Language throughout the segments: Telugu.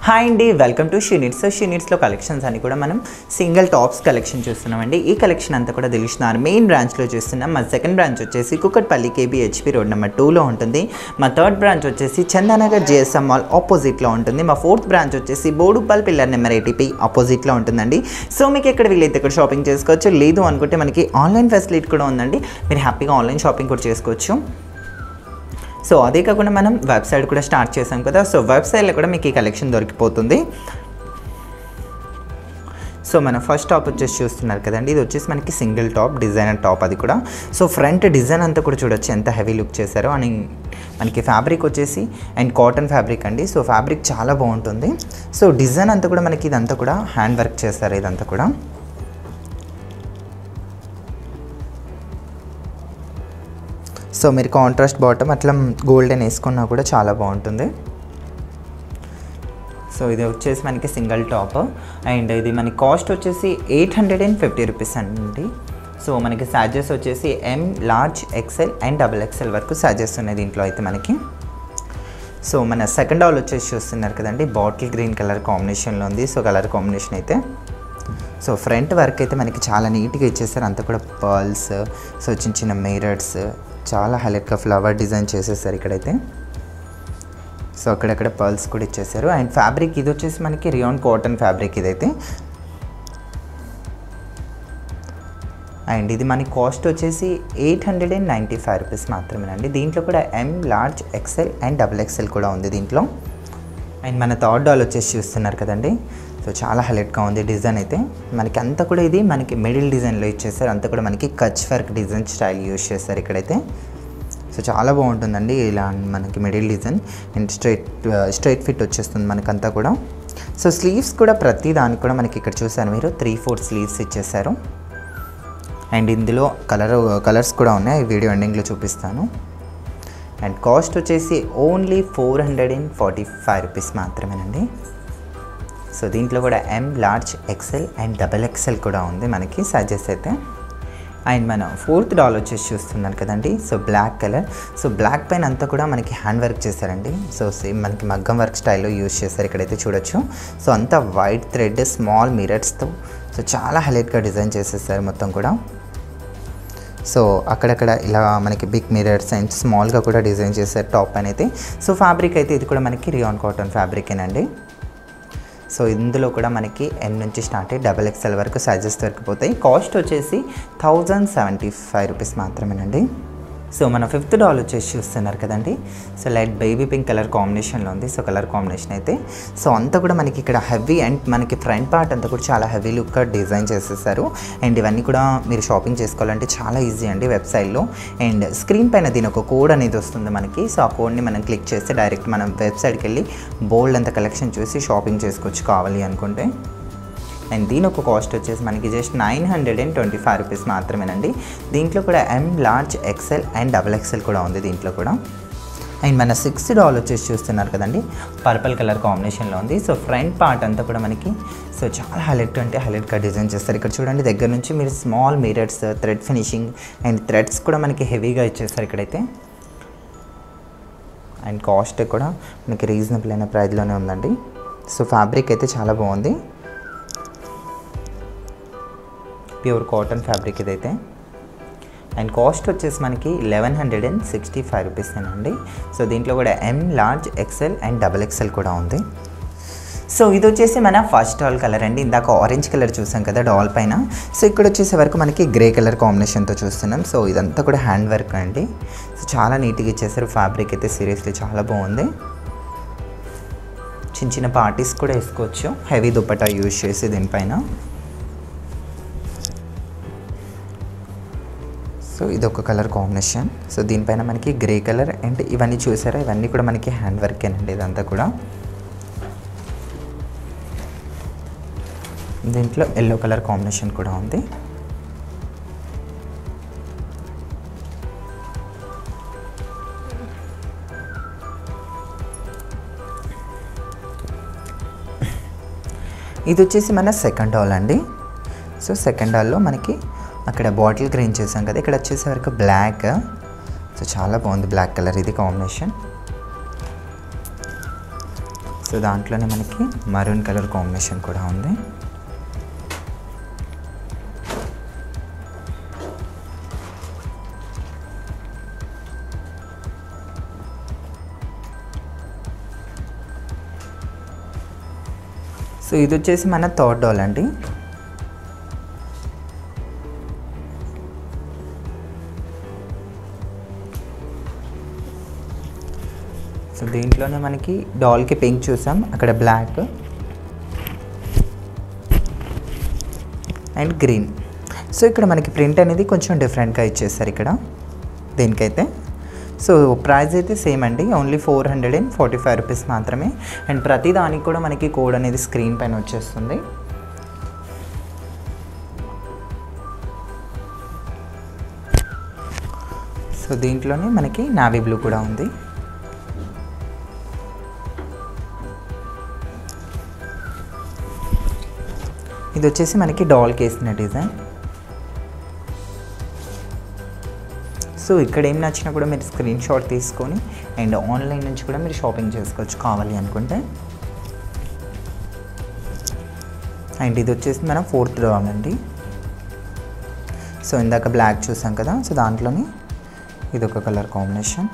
హాయ్ అండి, welcome to She Needs. So She నీడ్స్లో కలెక్షన్స్ అని కూడా మనం సింగిల్ టాప్స్ కలెక్షన్ చూస్తున్నామండి. ఈ కలెక్షన్ అంతా కూడా దిల్షుఖ్నగర్ మెయిన్ బ్రాంచ్లో చూస్తున్నాం. మా సెకండ్ బ్రాంచ్ వచ్చేసి కుకట్పల్లి కేబీహెచ్పి రోడ్ నెంబర్ 2లో ఉంటుంది. మా థర్డ్ బ్రాంచ్ వచ్చేసి చందానగర్ జిఎస్ఎం మాల్ ఆపోజిట్లో ఉంటుంది. మా ఫోర్త్ బ్రాంచ్ వచ్చేసి బోడుపల్ పిల్లర్ నెంబర్ 80 ఆపోజిట్లో ఉంటుందండి. సో మీకు ఎక్కడ వీలైతే ఇక్కడ షాపింగ్ చేసుకోవచ్చు. లేదు అనుకుంటే మనకి ఆన్లైన్ ఫెసిలిటీ కూడా ఉందండి. మీరు హ్యాపీగా ఆన్లైన్ షాపింగ్ కూడా చేసుకోవచ్చు. సో అదే కాకుండా మనం వెబ్సైట్ కూడా స్టార్ట్ చేసాం కదా. సో వెబ్సైట్లో కూడా మీకు ఈ కలెక్షన్ దొరికిపోతుంది. సో మన ఫస్ట్ టాప్ వచ్చేసి చూస్తున్నారు కదండి, ఇది వచ్చేసి మనకి సింగిల్ టాప్, డిజైనర్ టాప్. అది కూడా సో ఫ్రంట్ డిజైన్ అంతా కూడా చూడొచ్చు ఎంత హెవీ లుక్ చేశారో. అని మనకి ఫ్యాబ్రిక్ వచ్చేసి అండ్ కాటన్ ఫ్యాబ్రిక్ అండి. సో ఫ్యాబ్రిక్ చాలా బాగుంటుంది. సో డిజైన్ అంతా కూడా మనకి ఇదంతా కూడా హ్యాండ్ వర్క్ చేస్తారు. ఇదంతా కూడా సో మీరు కాంట్రాస్ట్ బాటమ్ అట్లా గోల్డెన్ వేసుకున్నా కూడా చాలా బాగుంటుంది. సో ఇది వచ్చేసి మనకి సింగిల్ టాప్ అండ్ ఇది మనకి కాస్ట్ వచ్చేసి 850 రూపీస్ అండి. సో మనకి సైజెస్ వచ్చేసి ఎం, లార్జ్, ఎక్సెల్ అండ్ XXL వరకు సైజెస్ ఉన్నాయి దీంట్లో అయితే మనకి. సో మన సెకండ్ హాల్ వచ్చేసి చూస్తున్నారు కదండి, బాటిల్ గ్రీన్ కలర్ కాంబినేషన్లో ఉంది. సో కలర్ కాంబినేషన్ అయితే సో ఫ్రంట్ వర్క్ అయితే మనకి చాలా నీట్గా ఇచ్చేసారు. అంతా కూడా పర్ల్స్, సో చిన్న చిన్న మిరర్స్, చాలా హైలైట్గా ఫ్లవర్ డిజైన్ చేసేసారు ఇక్కడైతే. సో అక్కడక్కడ పర్ల్స్ కూడా ఇచ్చేసారు. అండ్ ఫ్యాబ్రిక్ ఇది వచ్చేసి మనకి రియాన్ కాటన్ ఫ్యాబ్రిక్ ఇదైతే. అండ్ ఇది మనకి కాస్ట్ వచ్చేసి 895 రూపీస్ మాత్రమేనండి. దీంట్లో కూడా ఎం, లార్జ్, ఎక్సెల్ అండ్ XXL కూడా ఉంది దీంట్లో. అండ్ మన థర్డ్ హాల్ వచ్చేసి చూస్తున్నారు కదండి, సో చాలా హైలైట్గా ఉంది డిజైన్ అయితే. మనకి అంతా కూడా ఇది మనకి మిడిల్ డిజైన్లో ఇచ్చేసారు. అంతా కూడా మనకి Kutch work design style use చేస్తారు ఇక్కడైతే. సో చాలా బాగుంటుందండి ఇలా మనకి middle design and straight fit వచ్చేస్తుంది మనకంతా కూడా. సో స్లీవ్స్ కూడా ప్రతి దానికి కూడా మనకి ఇక్కడ చూసారు మీరు 3/4 స్లీవ్స్ ఇచ్చేసారు. అండ్ ఇందులో కలర్స్ కూడా ఉన్నాయి, వీడియో ఎండింగ్లో చూపిస్తాను. అండ్ కాస్ట్ వచ్చేసి ఓన్లీ 445 రూపీస్ మాత్రమేనండి. సో దీంట్లో కూడా ఎం, లార్జ్, ఎక్సెల్ అండ్ XXL కూడా ఉంది మనకి సైజెస్ అయితే. అండ్ మన ఫోర్త్ డాల్ వచ్చేసి చూస్తున్నారు కదండి, so black colour. So black పైన అంతా కూడా మనకి హ్యాండ్ వర్క్ చేశారండి. సో సేమ్ మనకి మగ్గం వర్క్ స్టైల్లో యూజ్ చేస్తారు ఇక్కడైతే చూడొచ్చు. సో అంతా వైట్ థ్రెడ్, స్మాల్ మిరర్స్తో సో చాలా హైలైట్గా డిజైన్ చేసేసారు మొత్తం కూడా. సో అక్కడక్కడ ఇలా మనకి బిగ్ మిరర్స్ అండ్ స్మాల్గా కూడా డిజైన్ చేశారు టాప్ పైన అయితే. సో ఫ్యాబ్రిక్ అయితే ఇది కూడా మనకి రియాన్ కాటన్ ఫ్యాబ్రికేనండి. సో ఇందులో కూడా మనకి ఎం నుంచి స్టార్ట్ అయ్యి XXL వరకు సైజెస్ దొరికిపోతాయి. కాస్ట్ వచ్చేసి 1075 రూపీస్ మాత్రమేనండి. సో మన ఫిఫ్త్ డాల్ వచ్చేసి చూస్తున్నారు కదండి, so light baby pink colour కాంబినేషన్లో ఉంది. సో కలర్ కాంబినేషన్ అయితే సో అంతా కూడా మనకి ఇక్కడ హెవీ అండ్ మనకి ఫ్రంట్ పార్ట్ అంతా కూడా చాలా హెవీ లుక్గా డిజైన్ చేసేసారు. అండ్ ఇవన్నీ కూడా మీరు షాపింగ్ చేసుకోవాలంటే చాలా ఈజీ అండి వెబ్సైట్లో. అండ్ స్క్రీన్ పైన దీని ఒక కోడ్ అనేది వస్తుంది మనకి. సో ఆ కోడ్ని మనం క్లిక్ చేస్తే డైరెక్ట్ మనం వెబ్సైట్కి వెళ్ళి బోల్డ్ అంత కలెక్షన్ చూసి షాపింగ్ చేసుకోవచ్చు కావాలి అనుకుంటే. అండ్ దీని ఒక కాస్ట్ వచ్చేసి మనకి జస్ట్ 925 రూపీస్ మాత్రమేనండి. దీంట్లో కూడా ఎం, లార్జ్, ఎక్సెల్ అండ్ XXL కూడా ఉంది దీంట్లో కూడా. అండ్ మన 6th డాల్ వచ్చేసి చూస్తున్నారు కదండి, పర్పుల్ కలర్ కాంబినేషన్లో ఉంది. సో ఫ్రంట్ పార్ట్ అంతా కూడా మనకి సో చాలా హైలైట్ అంటే హైలైట్గా డిజైన్ చేస్తారు. ఇక్కడ చూడండి దగ్గర నుంచి మీరు small mirrors, thread finishing and threads కూడా మనకి హెవీగా ఇచ్చేస్తారు ఇక్కడైతే. అండ్ కాస్ట్ కూడా మనకి రీజనబుల్ అయిన ప్రైస్లోనే ఉందండి. సో ఫ్యాబ్రిక్ అయితే చాలా బాగుంది, ప్యూర్ కాటన్ ఫ్యాబ్రిక్ ఇదైతే. అండ్ కాస్ట్ వచ్చేసి మనకి 1165 రూపీస్ అండి. సో దీంట్లో కూడా ఎం, లార్జ్, ఎక్సెల్ అండ్ XXL కూడా ఉంది. సో ఇది వచ్చేసి మన ఫస్ట్ డాల్ కలర్ అండి. ఇందాక ఆరెంజ్ కలర్ చూసాం కదా డాల్ పైన. సో ఇక్కడ వచ్చేసే వరకు మనకి గ్రే కలర్ కాంబినేషన్తో చూస్తున్నాం. సో ఇదంతా కూడా హ్యాండ్ వర్క్ అండి. సో చాలా నీట్గా ఇచ్చేసారు. ఫ్యాబ్రిక్ అయితే సీరియస్లీ చాలా బాగుంది. చిన్న చిన్న పార్టీస్ కూడా వేసుకోవచ్చు హెవీ దుపట్టా యూజ్ చేసి దీనిపైన. సో ఇది ఒక కలర్ కాంబినేషన్. సో దీనిపైన మనకి గ్రే కలర్ అండ్ ఇవన్నీ చూసారా, ఇవన్నీ కూడా మనకి హ్యాండ్ వర్కేనండి ఇదంతా కూడా. దీంట్లో ఎల్లో కలర్ కాంబినేషన్ కూడా ఉంది. ఇది వచ్చేసి మన సెకండ్ హాల్ అండి. సో సెకండ్ హాల్లో మనకి అక్కడ బాటిల్ గ్రీన్ చేసాం కదా, ఇక్కడ వచ్చేసే వరకు బ్లాక్. సో చాలా బాగుంది బ్లాక్ కలర్ ఇది కాంబినేషన్. సో దాంట్లోనే మనకి మరూన్ కలర్ కాంబినేషన్ కూడా ఉంది. సో ఇది వచ్చేసి మన థర్డ్ డాల్ అండి. సో దీంట్లోనే మనకి డాల్కి పింక్ చూసాం, అక్కడ బ్లాక్ అండ్ గ్రీన్. సో ఇక్కడ మనకి ప్రింట్ అనేది కొంచెం డిఫరెంట్గా ఇచ్చేస్తారు ఇక్కడ దీనికైతే. సో ప్రైస్ అయితే సేమ్ అండి, ఓన్లీ 445 రూపీస్ మాత్రమే. అండ్ ప్రతి దానికి కూడా మనకి కోడ్ అనేది స్క్రీన్ పైన వచ్చేస్తుంది. సో దీంట్లోనే మనకి నావీ బ్లూ కూడా ఉంది. ఇది వచ్చేసి మనకి డాల్కి వేసిన డిజైన్. సో ఇక్కడ ఏం నచ్చినా కూడా మీరు స్క్రీన్ షాట్ తీసుకొని అండ్ ఆన్లైన్ నుంచి కూడా మీరు షాపింగ్ చేసుకోవచ్చు కావాలి అనుకుంటే. అండ్ ఇది వచ్చేసి మనం 4th డాల్ అండి. సో ఇందాక బ్లాక్ చూసాం కదా, సో దాంట్లోని ఇదొక కలర్ కాంబినేషన్.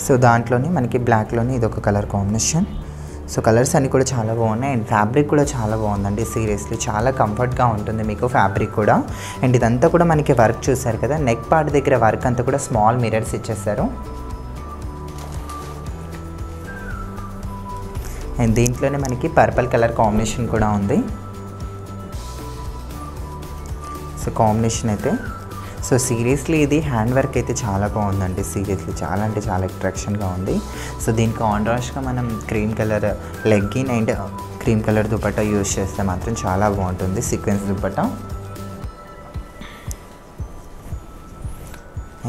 సో దాంట్లోని మనకి బ్లాక్లోని ఇదొక కలర్ కాంబినేషన్. సో కలర్స్ అన్నీ కూడా చాలా బాగున్నాయి అండ్ ఫ్యాబ్రిక్ కూడా చాలా బాగుందండి. సీరియస్లీ చాలా కంఫర్ట్గా ఉంటుంది మీకు ఫ్యాబ్రిక్ కూడా. అండ్ ఇదంతా కూడా మనకి వర్క్ చూసారు కదా, నెక్ పార్ట్ దగ్గర వర్క్ అంతా కూడా స్మాల్ మిరర్స్ ఇచ్చేస్తారు. అండ్ దీంట్లోనే మనకి పర్పుల్ కలర్ కాంబినేషన్ కూడా ఉంది. సో కాంబినేషన్ అయితే సో సీరియస్లీ ఇది హ్యాండ్ వర్క్ అయితే చాలా బాగుందండి. సీరియస్లీ చాలా అంటే చాలా అట్రాక్షన్గా ఉంది. సో దీనికి కాంట్రాస్ట్గా మనం cream colour legging and cream colour dupatta use చేస్తే మాత్రం చాలా బాగుంటుంది, సీక్వెన్స్ దుపట్టా.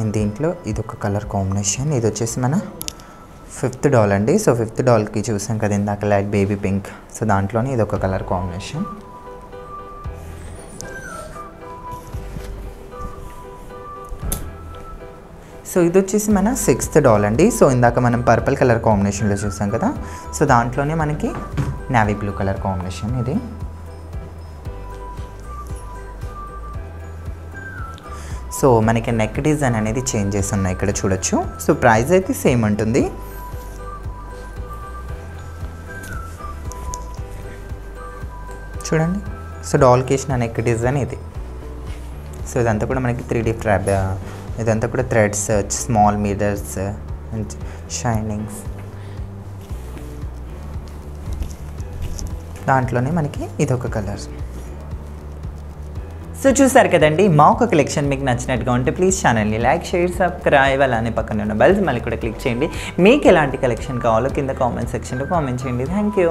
అండ్ దీంట్లో ఇదొక కలర్ కాంబినేషన్. ఇది వచ్చేసి మన 5th డాల్ అండి. సో 5th డాల్కి చూసాం కదా ఇందాక లైట్ బేబీ పింక్. సో దాంట్లోనే ఇదొక కలర్ కాంబినేషన్. సో ఇది వచ్చేసి మన 6th డాల్ అండి. సో ఇందాక మనం పర్పుల్ కలర్ కాంబినేషన్లో చూసాం కదా, సో దాంట్లోనే మనకి నావీ బ్లూ కలర్ కాంబినేషన్ ఇది. సో మనకి నెక్ డిజైన్ అనేది చేంజ్ చేసి ఉన్నాయి ఇక్కడ చూడొచ్చు. సో ప్రైస్ అయితే సేమ్ ఉంటుంది. చూడండి, సో డాల్కి వేసిన నెక్ డిజైన్ ఇది. సో ఇదంతా కూడా మనకి 3D ఫ్రాబ్, ఇదంతా కూడా threads, small mirrors and shinings. దాంట్లోనే మనకి ఇదొక కలర్. సో చూసారు కదండి, మా ఒక కలెక్షన్ మీకు నచ్చినట్టుగా ఉంటే ప్లీజ్ ఛానల్ని లైక్, షేర్, సబ్స్క్రైబ్, అలానే పక్కన ఉన్న బెల్స్ మళ్ళీ కూడా క్లిక్ చేయండి. మీకు ఎలాంటి కలెక్షన్ కావాలో కింద కామెంట్ సెక్షన్లో కామెంట్ చేయండి. Thank you.